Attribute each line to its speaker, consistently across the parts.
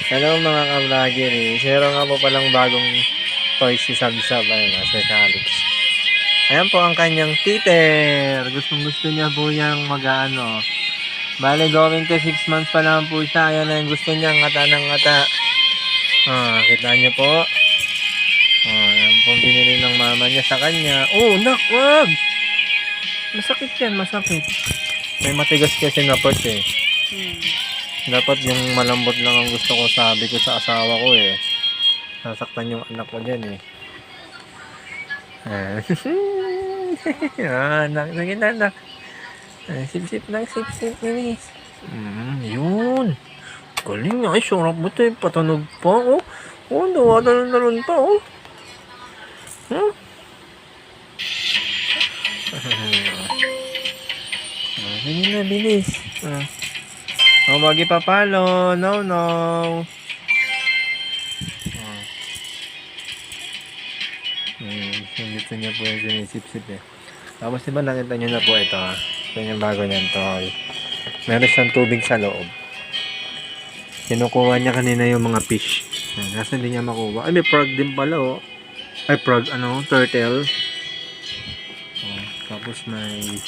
Speaker 1: Hello mga ka-vlogger eh. Meron nga po palang bagong toys si Sabsab. Ayun na, si Calix. Ayan po ang kanyang titer. Gustong gusto niya po niyang mag-ano. Bale, going to 6 months pa naman po siya. Ayan na yung gusto niya. Ngata ng ngata. Kita niyo po. Ayan po binili ng mama niya sa kanya. Oh, nak, wag! Masakit yan, masakit. May matigas kasi na pot eh. Dapat yung malambot lang ang gusto ko, sabi ko sa asawa ko eh. Nasaktan yung anak ko dyan eh. Anak, naging anak. Sip-sip lang, sip-sip, minis. Yun. Galing, ay, sarap mo ito eh. Patunog pa, oh. Oh, nawalan pa, oh. Huh? Sige na, bilis. Wag ipapalo. No, no. Gusto niya po yung sinisip-sip eh. Tapos diba nakita niyo na po ito ha. Ito yung bago niyan toy. Meron siyang tubig sa loob. Kinukuha niya kanina yung mga fish. Kasi hindi niya makuha. Ay, may frog din pala oh. Ay, frog, turtle. Tapos may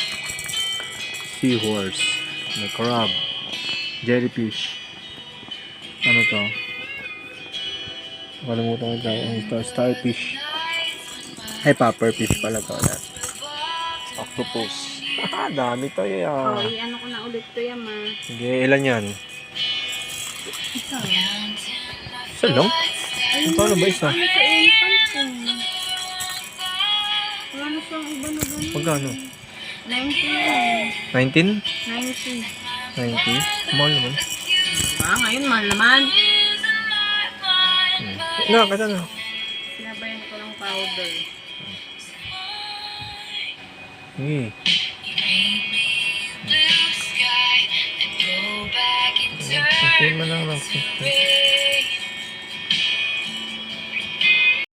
Speaker 1: seahorse. May crab. Jellyfish. Ano to? Nakalimutan ko ito. Starfish. Ay, pufferfish pala to. Octopus. Dami to yan.
Speaker 2: Oh, ano ko na ulit to yan, ma.
Speaker 1: Sige, ilan yan?
Speaker 2: Isa.
Speaker 1: Isa lang? Paano ba isa?
Speaker 2: Ano sa elephant ko? Wala na siyang iba na ganun.
Speaker 1: Magkano?
Speaker 2: 90.
Speaker 1: 19?
Speaker 2: 90.
Speaker 1: 90? Mahal naman.
Speaker 2: Ngayon mahal naman.
Speaker 1: Kata na.
Speaker 2: Sinabayan ko ng powder.
Speaker 1: Sige. Okay mo lang.